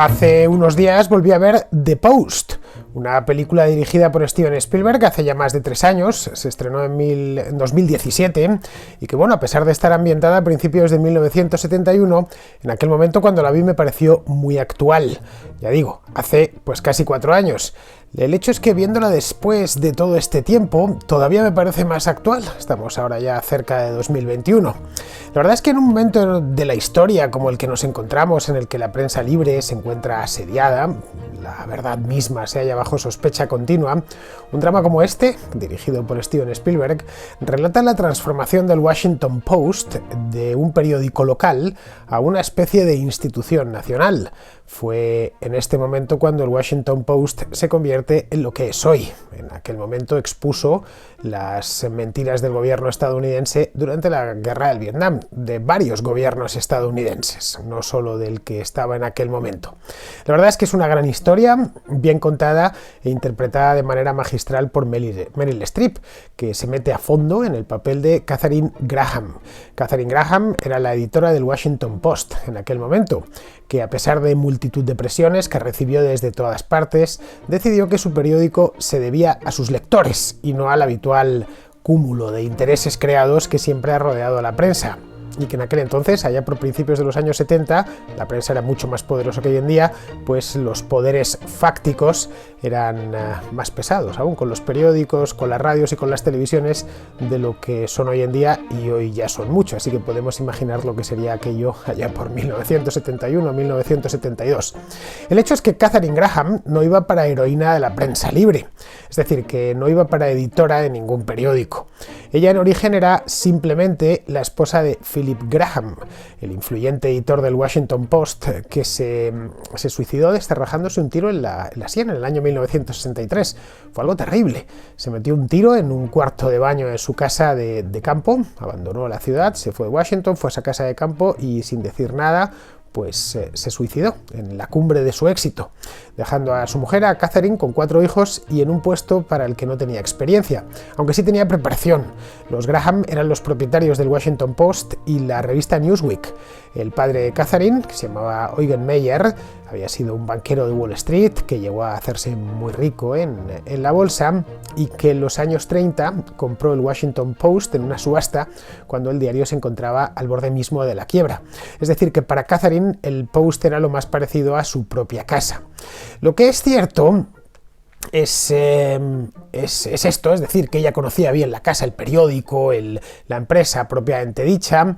Hace unos días volví a ver The Post, una película dirigida por Steven Spielberg hace ya más de 3 años, se estrenó en 2017, y que bueno, a pesar de estar ambientada a principios de 1971, en aquel momento cuando la vi me pareció muy actual. Ya digo, hace pues casi 4 años. El hecho es que viéndola después de todo este tiempo, todavía me parece más actual. Estamos ahora ya cerca de 2021. La verdad es que en un momento de la historia como el que nos encontramos, en el que la prensa libre se encuentra asediada, la verdad misma se halla bajo sospecha continua, un drama como este, dirigido por Steven Spielberg, relata la transformación del Washington Post de un periódico local a una especie de institución nacional. Fue en este momento cuando el Washington Post se convierte en lo que es hoy. En aquel momento expuso las mentiras del gobierno estadounidense durante la guerra del Vietnam, de varios gobiernos estadounidenses, no solo del que estaba en aquel momento. La verdad es que es una gran historia, bien contada e interpretada de manera magistral por Meryl Streep, que se mete a fondo en el papel de Katharine Graham. Katharine Graham era la editora del Washington Post en aquel momento, que a pesar de multitud de presiones que recibió desde todas partes, decidió que su periódico se debía a sus lectores y no al habitual cúmulo de intereses creados que siempre ha rodeado a la prensa, y que en aquel entonces, allá por principios de los años 70, la prensa era mucho más poderosa que hoy en día, pues los poderes fácticos eran más pesados, aún con los periódicos, con las radios y con las televisiones, de lo que son hoy en día, y hoy ya son mucho, así que podemos imaginar lo que sería aquello allá por 1971 o 1972. El hecho es que Katharine Graham no iba para heroína de la prensa libre, es decir, que no iba para editora de ningún periódico. Ella en origen era simplemente la esposa de Philip Graham, el influyente editor del Washington Post, que se suicidó descerrajándose un tiro en la sien en el año 1963. Fue algo terrible. Se metió un tiro en un cuarto de baño de su casa de campo, abandonó la ciudad, se fue de Washington, fue a esa casa de campo y sin decir nada, pues se suicidó en la cumbre de su éxito, dejando a su mujer, a Katharine, con 4 hijos y en un puesto para el que no tenía experiencia, aunque sí tenía preparación. Los Graham eran los propietarios del Washington Post y la revista Newsweek. El padre de Katharine, que se llamaba Eugen Meyer, había sido un banquero de Wall Street que llegó a hacerse muy rico en la bolsa, y que en los años 30 compró el Washington Post en una subasta cuando el diario se encontraba al borde mismo de la quiebra. Es decir, que para Katharine el Post era lo más parecido a su propia casa. Lo que es cierto es esto, es decir, que ella conocía bien la casa, el periódico, la empresa propiamente dicha,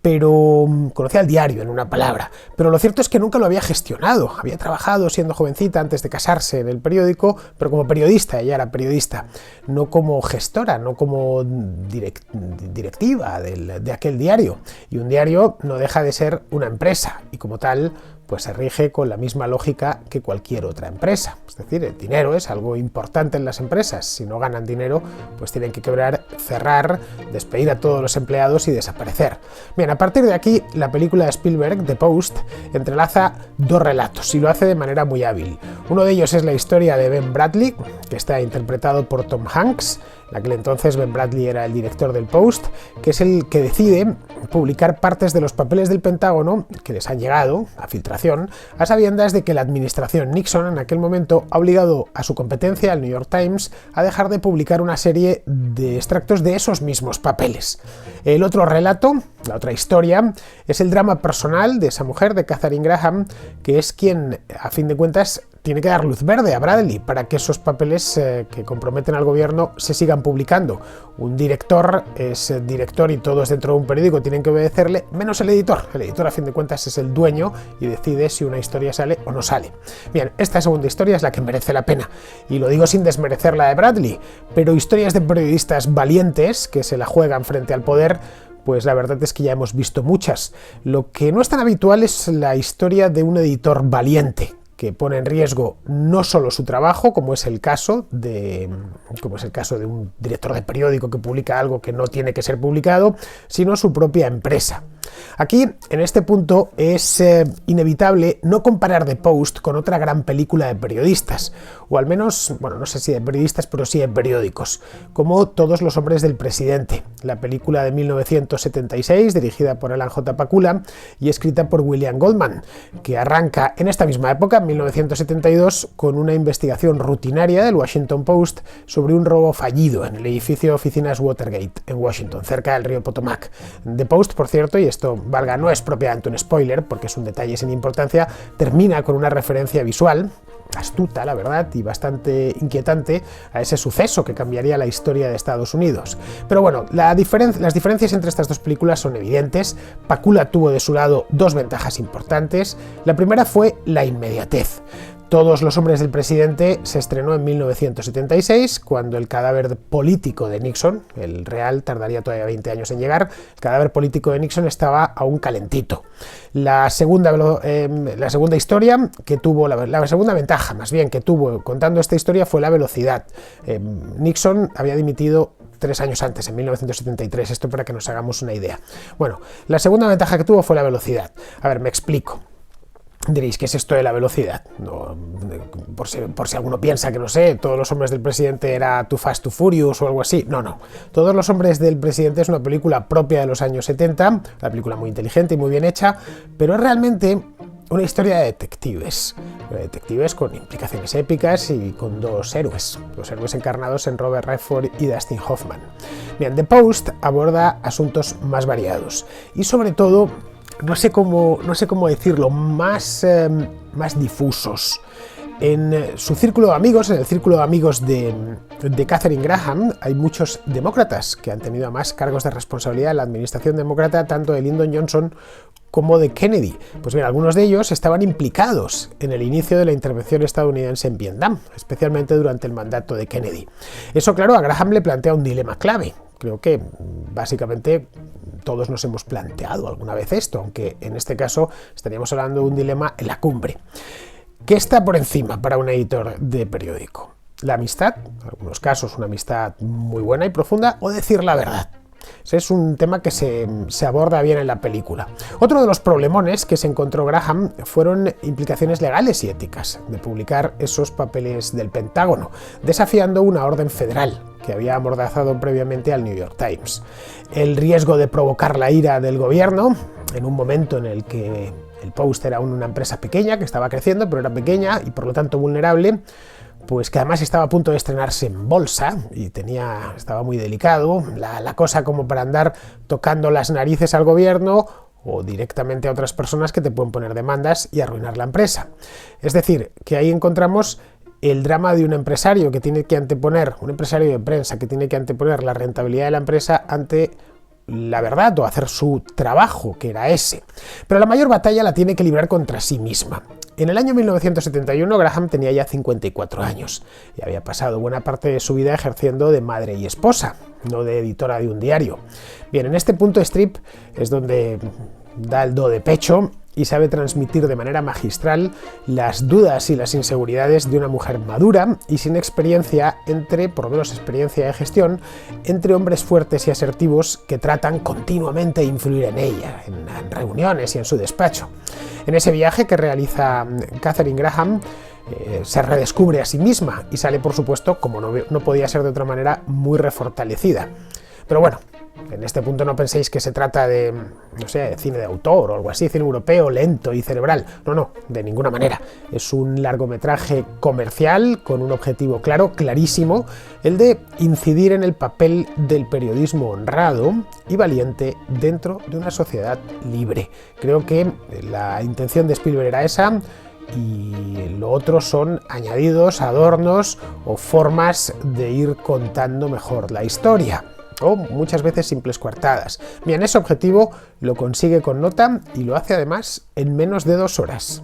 pero conocía el diario, en una palabra. Pero lo cierto es que nunca lo había gestionado. Había trabajado siendo jovencita antes de casarse en el periódico, pero como periodista. Ella era periodista, no como gestora, no como directiva de aquel diario. Y un diario no deja de ser una empresa, y como tal pues se rige con la misma lógica que cualquier otra empresa. Es decir, el dinero es algo importante en las empresas. Si no ganan dinero, pues tienen que quebrar, cerrar, despedir a todos los empleados y desaparecer. Bien, a partir de aquí, la película de Spielberg, The Post, entrelaza 2 relatos y lo hace de manera muy hábil. Uno de ellos es la historia de Ben Bradlee, que está interpretado por Tom Hanks. En aquel entonces Ben Bradlee era el director del Post, que es el que decide publicar partes de los papeles del Pentágono que les han llegado a filtración, a sabiendas de que la administración Nixon en aquel momento ha obligado a su competencia, al New York Times, a dejar de publicar una serie de extractos de esos mismos papeles. El otro relato, la otra historia, es el drama personal de esa mujer, de Katharine Graham, que es quien, a fin de cuentas, tiene que dar luz verde a Bradlee para que esos papeles que comprometen al gobierno se sigan publicando. Un director es director y todos dentro de un periódico tienen que obedecerle, menos el editor. El editor, a fin de cuentas, es el dueño y decide si una historia sale o no sale. Bien, esta segunda historia es la que merece la pena, y lo digo sin desmerecer la de Bradlee, pero historias de periodistas valientes que se la juegan frente al poder, pues la verdad es que ya hemos visto muchas. Lo que no es tan habitual es la historia de un editor valiente, que pone en riesgo no solo su trabajo, como es el caso de un director de periódico que publica algo que no tiene que ser publicado, sino su propia empresa. Aquí, en este punto, es inevitable no comparar The Post con otra gran película de periodistas, o al menos, bueno, no sé si de periodistas, pero sí de periódicos, como Todos los hombres del presidente, la película de 1976, dirigida por Alan J. Pakula y escrita por William Goldman, que arranca en esta misma época, en 1972, con una investigación rutinaria del Washington Post sobre un robo fallido en el edificio de oficinas Watergate, en Washington, cerca del río Potomac. The Post, por cierto, y esto valga, no es propiamente un spoiler, porque es un detalle sin importancia, termina con una referencia visual, astuta, la verdad, y bastante inquietante, a ese suceso que cambiaría la historia de Estados Unidos. Pero bueno, las diferencias entre estas dos películas son evidentes. Pakula tuvo de su lado dos ventajas importantes. La primera fue la inmediatez. Todos los hombres del presidente se estrenó en 1976, cuando el cadáver político de Nixon, el real tardaría todavía 20 años en llegar, el cadáver político de Nixon estaba aún calentito. La segunda historia que tuvo, la segunda ventaja más bien que tuvo contando esta historia fue la velocidad. Nixon había dimitido 3 años antes, en 1973, esto para que nos hagamos una idea. Bueno, la segunda ventaja que tuvo fue la velocidad. A ver, me explico. Diréis, ¿qué es esto de la velocidad? No, por si alguno piensa que, no sé, Todos los hombres del presidente era Too Fast, Too Furious o algo así. No. Todos los hombres del presidente es una película propia de los años 70, una película muy inteligente y muy bien hecha, pero es realmente una historia de detectives. Detectives con implicaciones épicas y con dos héroes encarnados en Robert Redford y Dustin Hoffman. Bien, The Post aborda asuntos más variados y sobre todo, no sé cómo decirlo, más difusos. En su círculo de amigos, en el círculo de amigos de Katharine Graham, hay muchos demócratas que han tenido además cargos de responsabilidad en la administración demócrata tanto de Lyndon Johnson como de Kennedy. Pues bien, algunos de ellos estaban implicados en el inicio de la intervención estadounidense en Vietnam, especialmente durante el mandato de Kennedy. Eso, claro, a Graham le plantea un dilema clave. Creo que básicamente todos nos hemos planteado alguna vez esto, aunque en este caso estaríamos hablando de un dilema en la cumbre. ¿Qué está por encima para un editor de periódico? ¿La amistad? En algunos casos una amistad muy buena y profunda, o decir la verdad. Ese es un tema que se aborda bien en la película. Otro de los problemones que se encontró Graham fueron implicaciones legales y éticas de publicar esos papeles del Pentágono, desafiando una orden federal que había amordazado previamente al New York Times. El riesgo de provocar la ira del gobierno, en un momento en el que el Post era una empresa pequeña, que estaba creciendo, pero era pequeña y por lo tanto vulnerable, pues que además estaba a punto de estrenarse en bolsa y estaba muy delicado, la cosa como para andar tocando las narices al gobierno o directamente a otras personas que te pueden poner demandas y arruinar la empresa. Es decir, que ahí encontramos el drama de un empresario que tiene que anteponer, un empresario de prensa que tiene que anteponer la rentabilidad de la empresa ante la verdad o hacer su trabajo, que era ese. Pero la mayor batalla la tiene que librar contra sí misma. En el año 1971 Graham tenía ya 54 años y había pasado buena parte de su vida ejerciendo de madre y esposa, no de editora de un diario. Bien, en este punto Streep es donde da el do de pecho y sabe transmitir de manera magistral las dudas y las inseguridades de una mujer madura y sin experiencia por lo menos experiencia de gestión, entre hombres fuertes y asertivos que tratan continuamente de influir en ella, en reuniones y en su despacho. En ese viaje que realiza Katharine Graham, se redescubre a sí misma y sale, por supuesto, como no podía ser de otra manera, muy refortalecida. Pero bueno, en este punto no penséis que se trata de, no sé, cine de autor o algo así, cine europeo lento y cerebral. No, de ninguna manera. Es un largometraje comercial con un objetivo claro, clarísimo, el de incidir en el papel del periodismo honrado y valiente dentro de una sociedad libre. Creo que la intención de Spielberg era esa, y lo otro son añadidos, adornos o formas de ir contando mejor la historia, o muchas veces simples coartadas. Bien, ese objetivo lo consigue con nota y lo hace además en menos de 2 horas.